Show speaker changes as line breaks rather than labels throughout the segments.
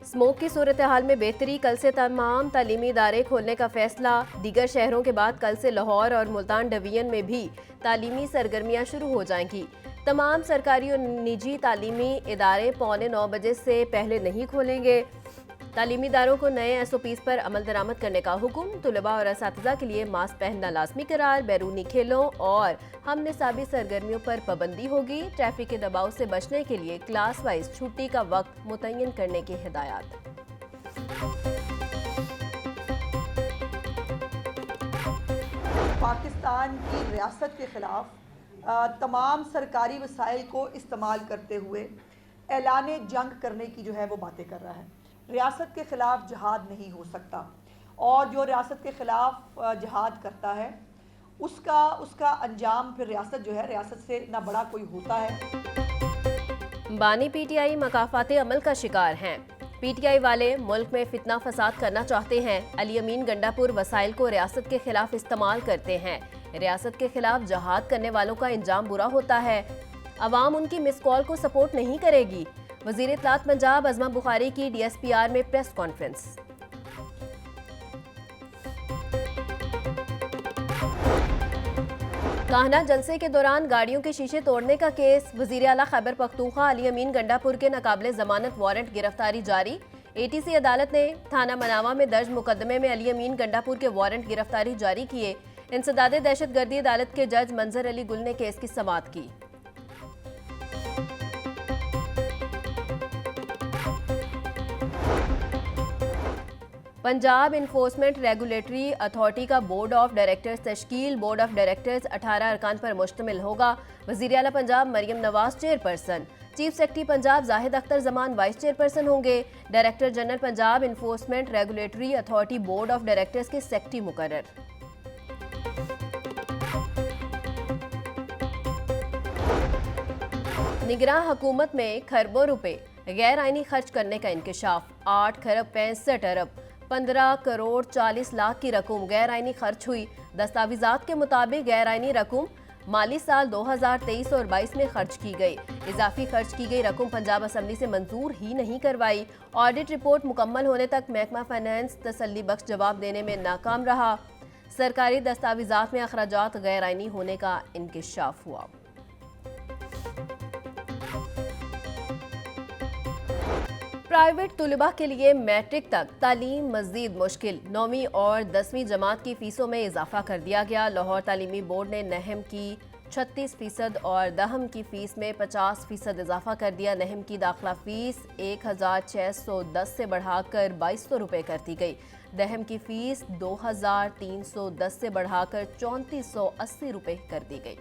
Smoke की सूरत हाल में बेहतरी, कल से तमाम तालीमी इदारे खोलने का फैसला। दीगर शहरों के बाद कल से लाहौर और मुल्तान डिवीजन में भी तालीमी सरगर्मियां शुरू हो जाएंगी। तमाम सरकारी और निजी तालीमी इदारे 8:45 बजे से पहले नहीं खोलेंगे। तालीमी इदारों को नए SOPs पर अमल दरामद करने का हुक्म। तुलबा और असातिज़ा के लिए मास्क पहनना लाजमी करार। बैरूनी खेलों और हम निसाबी सरगर्मियों पर पाबंदी होगी। ट्रैफिक के दबाव से बचने के लिए क्लास वाइज छुट्टी का वक्त मुतय्यन करने की हिदायत।
पाकिस्तान की रियासत के ख़िलाफ़ तमाम सरकारी वसाइल को इस्तेमाल करते हुए ऐलान जंग करने की जो है वो बातें कर रहा है। रियासत के ख़िलाफ़ जहाद नहीं हो सकता और जो रियासत के ख़िलाफ़ जहाद करता है उसका अंजाम फिर रियासत जो है, रियासत से ना बड़ा कोई होता है।
बानी PTI मकाफाते अमल का शिकार हैं। PTI वाले मुल्क में फितना फसाद करना चाहते हैं। अली अमीन गंडापुर वसाइल को रियासत के खिलाफ इस्तेमाल करते हैं। रियासत के खिलाफ जहाद करने वालों का इंजाम बुरा होता है। अवाम उनकी मिस कॉल को सपोर्ट नहीं करेगी। वज़ीर इत्तलात पंजाब अज़मा बुखारी की DSPR में प्रेस कॉन्फ्रेंस। काहना जलसे के दौरान गाड़ियों के शीशे तोड़ने का केस। वज़ीर आला खैबर पख्तूनख्वा अली अमीन गंडापुर के नाकाबिले जमानत वारंट गिरफ्तारी जारी। ATC अदालत ने थाना मनावा में दर्ज मुकदमे में अली अमीन गंडापुर के वारंट गिरफ्तारी जारी किए। इंसदादे दहशतगर्दी अदालत के जज मंजर अली गुल ने केस की समाअत की। पंजाब इन्फोर्समेंट रेगुलेटरी अथॉरिटी का बोर्ड ऑफ डायरेक्टर्स तश्कील। बोर्ड ऑफ डायरेक्टर्स 18 अरकान पर मुश्तमिल होगा। वज़ीर आला Punjab Maryam Nawaz chairperson, chief secretary Punjab Zahid Akhtar Zaman vice chairperson होंगे। Director general Punjab enforcement regulatory authority board of directors के सेक्रेटरी मुकर्रर। निगरां हुकूमत में खरबों रुपए गैर आइनी खर्च करने का इंकशाफ। 8 खरब 65 अरब 15 करोड़ 40 लाख की रकम गैर आइनी खर्च हुई। दस्तावेजात के मुताबिक गैर आइनी रकम माली साल 2023 और 22 में खर्च की गई। इजाफी खर्च की गई रकम पंजाब असम्बली से मंजूर ही नहीं करवाई। ऑडिट रिपोर्ट मुकम्मल होने तक महकमा फाइनेंस तसल्ली बख्श जवाब देने में नाकाम रहा। सरकारी दस्तावेजात में अखराजात गैर आइनी होने का इंकशाफ हुआ। प्राइवेट तुलबा के लिए मैट्रिक तक तालीम मज़ीद मुश्किल। 9वीं और 10वीं जमात की फ़ीसों में इजाफा कर दिया गया। लाहौर तालीमी बोर्ड ने नहम की 36% और दहम की फ़ीस में 50% इजाफा कर दिया। नहम की दाखिला फ़ीस 1610 से बढ़ाकर 2200 रुपये कर दी गई। दहम की फ़ीस 2310 से बढ़ाकर 3480 रुपये कर दी गई।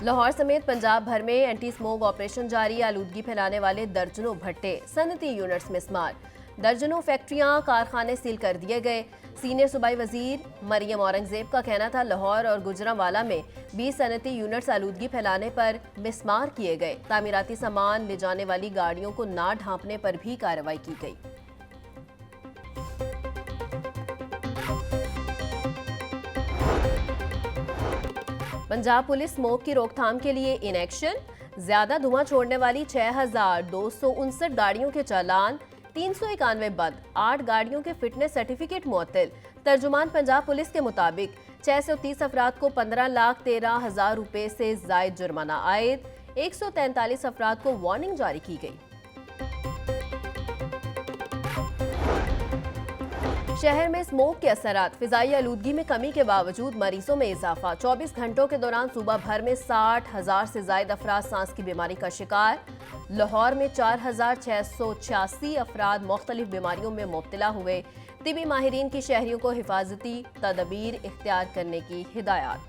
लाहौर समेत पंजाब भर में एंटी स्मोक ऑपरेशन जारी। आलूदगी फैलाने वाले दर्जनों भट्टे, सनती यूनिट्स मिस्मार। दर्जनों फैक्ट्रियां, कारखाने सील कर दिए गए। सीनियर सूबाई वजीर मरियम औरंगजेब का कहना था लाहौर और गुजरांवाला में 20 सनती यूनिट्स आलूदगी फैलाने पर मिस्मार किए गए। तामीराती सामान ले जाने वाली गाड़ियों को ना ढांपने पर भी कार्रवाई की गई। पंजाब पुलिस स्मोक की रोकथाम के लिए इन एक्शन। ज्यादा धुआं छोड़ने वाली 6259 गाड़ियों के चालान, 391 बंद, 8 गाड़ियों के फिटनेस सर्टिफिकेट मुअत्तल। तर्जुमान पंजाब पुलिस के मुताबिक 630 अफराद को 15,13,000 रुपए से जायद जुर्माना आयद। 143 अफराद को वार्निंग जारी की गई। शहर में स्मोक के असरात, फिजाई आलूदगी में कमी के बावजूद मरीजों में इजाफा। 24 घंटों के दौरान सूबा भर में 60,000 से ज्यादा अफराद सांस की बीमारी का शिकार। लाहौर में 4,686 अफराद मुख्तलिफ बीमारियों में मुब्तला हुए। तिबी माहिरीन की शहरियों को हिफाजती तदबीर इख्तियार करने की हिदायत।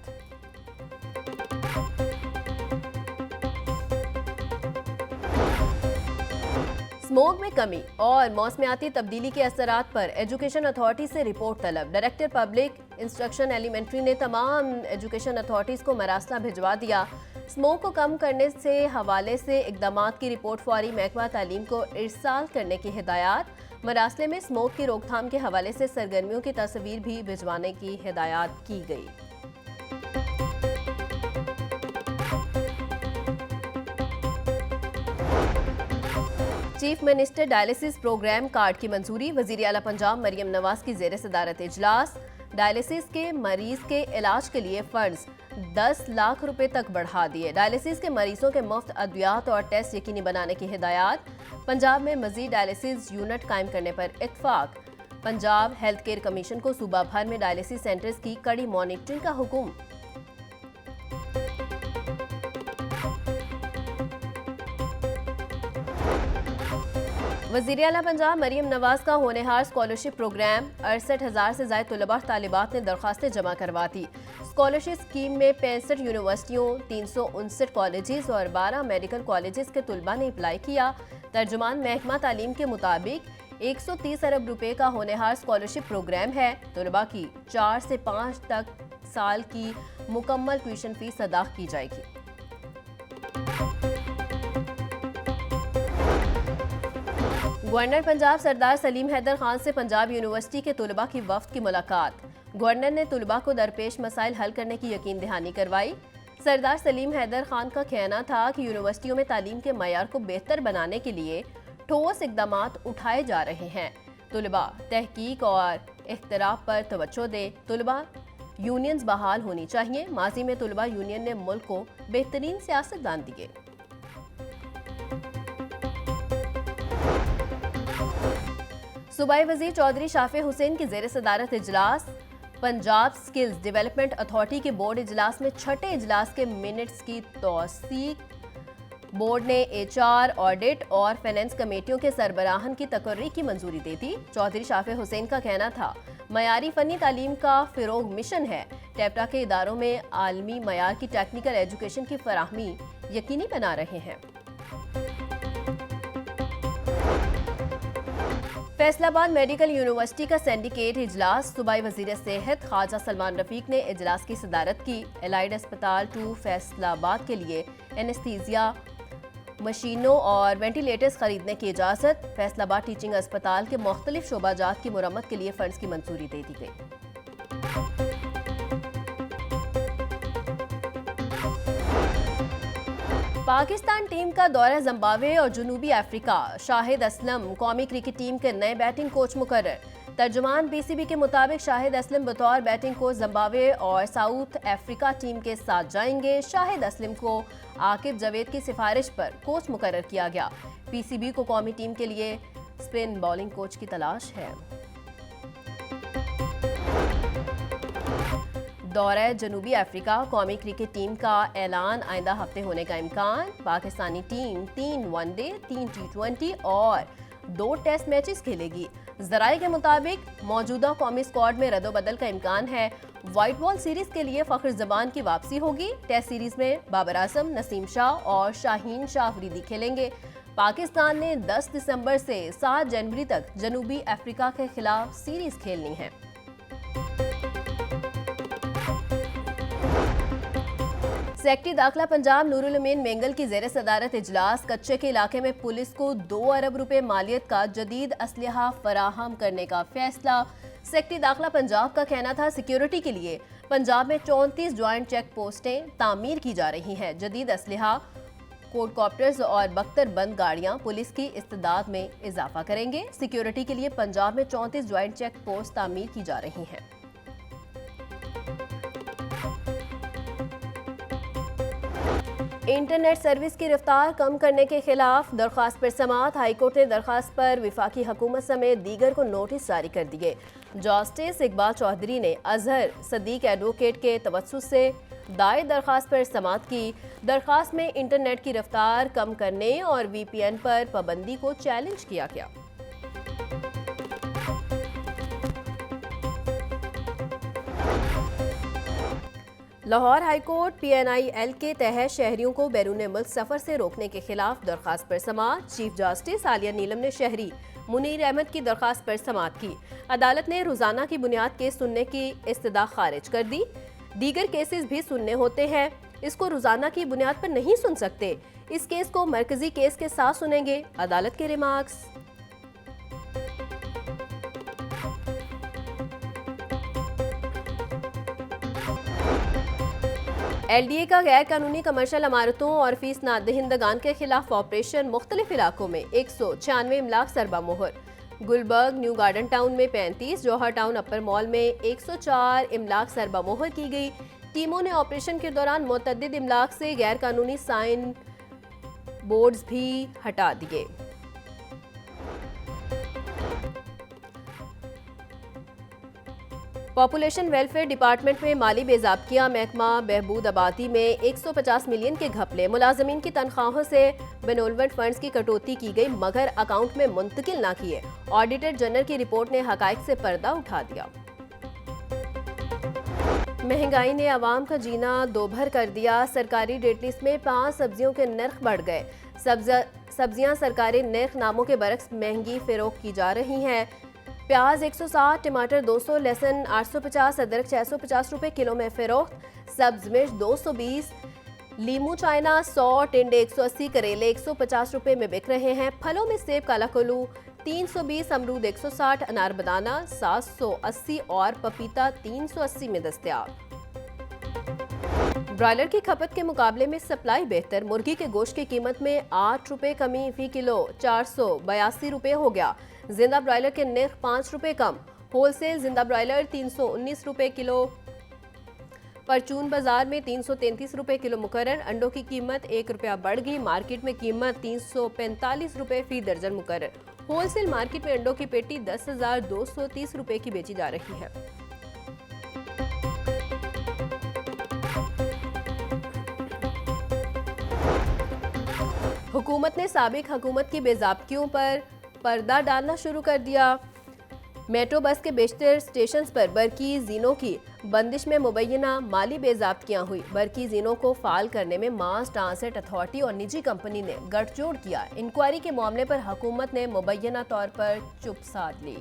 स्मोक में कमी और मौसमियाती तब्दीली के असरात पर एजुकेशन अथॉरिटी से रिपोर्ट तलब। डायरेक्टर पब्लिक इंस्ट्रक्शन एलिमेंट्री ने तमाम एजुकेशन अथॉरिटीज़ को मरासला भिजवा दिया। स्मोक को कम करने से हवाले से इकदामात की रिपोर्ट फौरी महकमा तालीम को इरसाल करने की हिदायत। मरासले में स्मोक की रोकथाम के हवाले से सरगर्मियों की तस्वीर भी भिजवाने की हिदायत की गई। Chief minister dialysis programme card की मंजूरी। वजीर आला पंजाब मरियम नवाज की जेर सदारत इजलास। डायलिसिस के मरीज के इलाज के लिए फंड्स 10 लाख रुपए तक बढ़ा दिए। डायलिसिस के मरीजों के मुफ्त अद्वियात और टेस्ट यकीनी बनाने की हिदायत। पंजाब में मजीद डायलिसिस यूनिट कायम करने पर इत्तफाक। पंजाब हेल्थ केयर कमीशन को सूबा भर में डायलिसिस सेंटर्स की कड़ी मॉनिटरिंग का हुक्म। वज़ीर आला पंजाब मरियम नवाज का होनहार स्कॉलरशिप प्रोग्राम। 68,000 से ज़ायद तलबा तालिबात ने दरख्वास्तें जमा करवा दी। स्कॉलरशिप स्कीम में 65 यूनिवर्सिटियों, 359 कॉलेजेस और 12 मेडिकल कॉलेजेस के तलबा ने अप्लाई किया। तर्जुमान महकमा तालीम के मुताबिक 130 अरब रुपए का होनहार स्कॉलरशिप प्रोग्राम है। तलबा की 4 से 5 तक साल की मुकम्मल ट्यूशन फीस अदा की जाएगी। गवर्नर पंजाब सरदार सलीम हैदर खान से पंजाब यूनिवर्सिटी के तलबा की वफ्द की मुलाकात। गवर्नर ने तलबा को दरपेश मसाइल हल करने की यकीन दहानी करवाई। सरदार सलीम हैदर खान का कहना था कि यूनिवर्सिटियों में तालीम के मयार को बेहतर बनाने के लिए ठोस इकदाम उठाए जा रहे हैं। तलबा तहकीक और इख्तराब पर तवज्जो दे। तलबा यूनियंस बहाल होनी चाहिए। माजी में तलबा यूनियन ने मुल्क को बेहतरीन सियासतदान दिए। सूबाई वजीर चौधरी शाफे हुसैन की जेर सदारत इजलास। पंजाब स्किल्स डेवलपमेंट अथॉरिटी के बोर्ड इजलास में छठे इजलास के मिनट्स की तौसीक। बोर्ड ने HR, ऑडिट और फाइनेंस कमेटियों के सरबराहन की तकर्री की मंजूरी दे दी। चौधरी शाफे हुसैन का कहना था मयारी फनी तालीम का फिरोग मिशन है। टेप्टा के इदारों में आलमी मयार की टेक्निकल एजुकेशन की फराहमी यकीनी बना रहे हैं। फैसलाबाद मेडिकल यूनिवर्सिटी का सिंडिकेट इजलास। सूबाई वजीर सेहत ख्वाजा सलमान रफीक ने इजलास की सदारत की। एलाइड अस्पताल 2 फैसलाबाद के लिए एनेस्थीसिया मशीनों और वेंटिलेटर्स खरीदने की इजाज़त। फैसलाबाद टीचिंग अस्पताल के मुख्तलिफ शोबाजात की मुरम्मत के लिए फंड्स की मंजूरी दे दी गई। पाकिस्तान टीम का दौरा जिम्बाब्वे और जनूबी अफ्रीका। शाहिद असलम कौमी क्रिकेट टीम के नए बैटिंग कोच मुकर्रर। तर्जुमान BCB के मुताबिक शाहिद असलम बतौर बैटिंग कोच जिम्बाब्वे और साउथ अफ्रीका टीम के साथ जाएंगे। शाहिद असलम को आकिब जवेद की सिफारिश पर कोच मुकर्रर किया गया। PCB को कौमी टीम के लिए स्पिन बॉलिंग कोच की तलाश है। दौरा जनूबी अफ्रीका। कौमी क्रिकेट टीम का ऐलान आइंदा हफ्ते होने का इम्कान। पाकिस्तानी टीम 3 वनडे, 3 T20 और 2 टेस्ट मैचेस खेलेगी। जराये के मुताबिक मौजूदा कौमी स्क्वाड में रद्दोबदल का इम्कान है। व्हाइट बॉल सीरीज के लिए फख्र जबान की वापसी होगी। टेस्ट सीरीज में बाबर आजम, नसीम शाह और शाहीन शाह अफरीदी खेलेंगे। पाकिस्तान ने 10 दिसंबर से 7 जनवरी तक जनूबी अफ्रीका के खिलाफ सीरीज खेलनी है। सेक्रेटरी दाखिला पंजाब नूरुल अमीन मेंगल की जेर सदारत इजलास। कच्चे के इलाके में पुलिस को 2 अरब रुपए मालियत का जदीद असलहा फराहम करने का फैसला। सेक्रेटरी दाखिला पंजाब का कहना था सिक्योरिटी के लिए पंजाब में 34 ज्वाइंट चेक पोस्टें तामीर की जा रही हैं। जदीद असलहा, कोडकॉप्टर्स और बख्तरबंद गाड़ियां पुलिस की इस्तेदाद में इजाफा करेंगे। सिक्योरिटी के लिए पंजाब में 34 ज्वाइंट चेक पोस्ट तामीर की जा रही हैं। इंटरनेट सर्विस की रफ्तार कम करने के खिलाफ दरख्वास्त पर समाअत। हाईकोर्ट ने दरख्वास्त पर विफाकी हुकूमत समेत दीगर को नोटिस जारी कर दिए। जस्टिस इकबाल चौधरी ने अजहर सदीक एडवोकेट के तवज्जुह से दायर दरख्वास्त पर समाअत की। दरख्वास्त में इंटरनेट की रफ्तार कम करने और VPN पर पाबंदी को चैलेंज किया गया। लाहौर हाईकोर्ट PNIL के तहत शहरियों को बैरून मुल्क सफर से रोकने के खिलाफ दरख्वास्त पर समाअत। चीफ जस्टिस आलिया नीलम ने शहरी मुनीर अहमद की दरख्वास्त पर समाअत की। अदालत ने रोजाना की बुनियाद केस सुनने की इस्तदा खारिज कर दी। दीगर केसेस भी सुनने होते हैं, इसको रोजाना की बुनियाद पर नहीं सुन सकते। इस केस को मरकजी केस के साथ सुनेंगे, अदालत के रिमार्क्स। LDA का गैर कानूनी कमर्शियल इमारतों और फीस ना दहिंदगान के खिलाफ ऑपरेशन, मुख्तलिफ इलाकों में 196 इमलाक सरबा मोहर। गुलबर्ग न्यू गार्डन टाउन में 35, जौहर टाउन अपर मॉल में 104 इमलाक सरबा मोहर की गई। टीमों ने ऑपरेशन के दौरान मुतअद्दिद इमलाक से गैर कानूनी साइन बोर्ड्स भी हटा दिए। पॉपुलेशन वेलफेयर डिपार्टमेंट में माली बेज़ाब्तियाँ, महकमा बहबूद आबादी में 150 मिलियन के घपले, मुलाजमीन की तनख्वाहों से बेनोल्वेंट फंड्स की कटौती की गई मगर अकाउंट में मुंतकिल ना किए। ऑडिटर जनरल की रिपोर्ट ने हकाइक से पर्दा उठा दिया। महंगाई ने आवाम का जीना दोभर कर दिया। सरकारी डेट लिस्ट में 5 सब्जियों के नर्ख बढ़ गए। सब्जियां सरकारी नर्ख नामों के बरक्स महंगी फरोख्त की जा रही हैं। प्याज 160, टमाटर 200, लहसुन 850, अदरक 650 रुपए किलो में फरोख्त। सब्ज मिर्च 220, लीमू चाइना 100, टिंडे 180, करेले 150 रुपए में बिक रहे हैं। फलों में सेब काला कुल्लू 320, अमरूद 160, अनार बनाना 780 और पपीता 380 में दस्तयाब। ब्रॉयलर की खपत के मुकाबले में सप्लाई बेहतर। मुर्गी के गोश्त की कीमत में 8 रुपए कमी, फी किलो 482 रुपए हो गया। जिंदा ब्रॉयलर के नर्ख 5 रुपए कम। होलसेल जिंदा ब्रॉयलर 319 रुपए किलो। परचून बाजार में 333 रुपए किलो मुकर्रर। अंडों की कीमत 1 रुपया बढ़ गई। मार्केट में कीमत 345 रुपए फी दर्जन मुकर्रर। होलसेल मार्केट में अंडों की पेटी 10,230 रुपए की बेची जा रही है। हुकूमत ने साबिक हुकूमत की बेज़ाब्तियों पर पर्दा डालना शुरू कर दिया। मेट्रो बस के बेशतर स्टेशंस पर बरकी जीनों की बंदिश में मुबैना माली बेज़ाब्तियां हुई। बरकी जीनों को फाल करने में मास ट्रांसिट अथॉरिटी और निजी कंपनी ने गठजोड़ किया। इंक्वायरी के मामले पर हुकूमत ने मुबैना तौर पर चुप साध ली।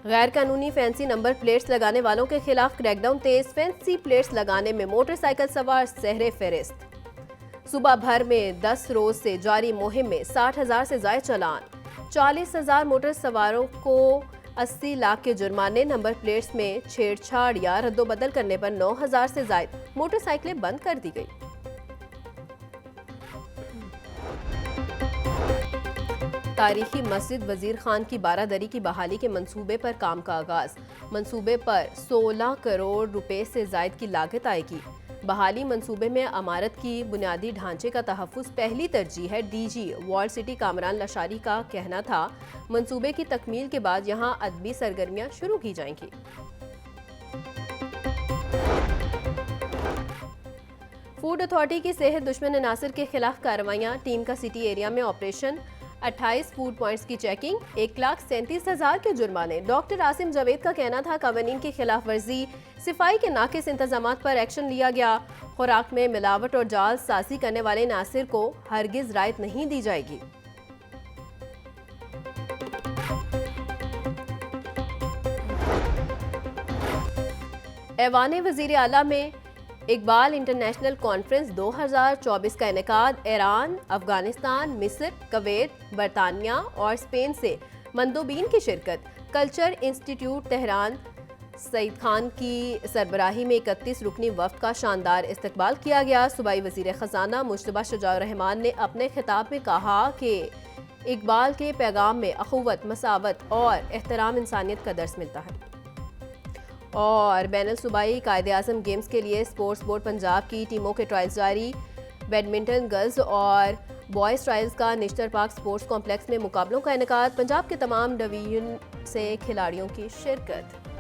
गैर कानूनी फैंसी नंबर प्लेट्स लगाने वालों के खिलाफ क्रैकडाउन तेज। फैंसी प्लेट्स लगाने में मोटरसाइकिल सवार सहरे फहरिस्त। सुबह भर में 10 रोज से जारी मुहिम में 60,000 से ज्यादा चालान। 40,000 मोटर सवारों को 80 लाख के जुर्माने। नंबर प्लेट्स में छेड़छाड़ या रद्दोबदल करने पर 9,000 से ज्यादा मोटरसाइकिलें बंद कर दी गई। तारीखी मस्जिद वजीर खान की बारादरी की बहाली के मंसूबे पर काम का आगाज। मंसूबे पर 16 करोड़ रुपए से जायद की लागत आएगी। बहाली मंसूबे में अमारत की बुनियादी ढांचे का तहफ़्फ़ुज़ पहली तरजीह है। DG walled city Kamran Lashari का कहना था मंसूबे की तकमील के बाद यहां अदबी सरगर्मियां शुरू की जाएंगी। फूड अथॉरिटी की सेहत दुश्मन अनासर के खिलाफ कार्रवाइयां। टीम का सिटी एरिया में ऑपरेशन। 28 फूड पॉइंट्स की चेकिंग। 1,37,000 के जुर्माने। डॉक्टर आसिम जावेद का कहना था कानून की खिलाफ वर्जी, सिफाई के नाकिस इंतजामात पर एक्शन लिया गया। खुराक में मिलावट और जाल साजी करने वाले नासिर को हरगिज रायत नहीं दी जाएगी। ऐवान वज़ीर आला में इकबाल इंटरनेशनल कॉन्फ्रेंस 2024 का इनेकाद। ईरान, अफगानिस्तान, मिस्र, कुवैत, बरतानिया और स्पेन से मंदोबीन की शिरकत। Culture institute Tehran Saeed Khan की सरबराही में 31 रुकनी वफ्द का शानदार इस्तकबाल किया गया। सूबाई वज़ीर ख़जाना मुश्तबा शुजाउर रहमान ने अपने खिताब में कहा कि इकबाल के पैगाम में अखुवत, मसावत और एहतराम इंसानियत का दर्स मिलता है। और बैनुल सूबाई कायदे आज़म गेम्स के लिए स्पोर्ट्स बोर्ड पंजाब की टीमों के ट्रायल्स जारी। बैडमिंटन गर्ल्स और बॉयज़ ट्रायल्स का निश्तर पार्क स्पोर्ट्स कॉम्प्लेक्स में मुकाबलों का इनेकाद। पंजाब के तमाम डिवीजन से खिलाड़ियों की शिरकत।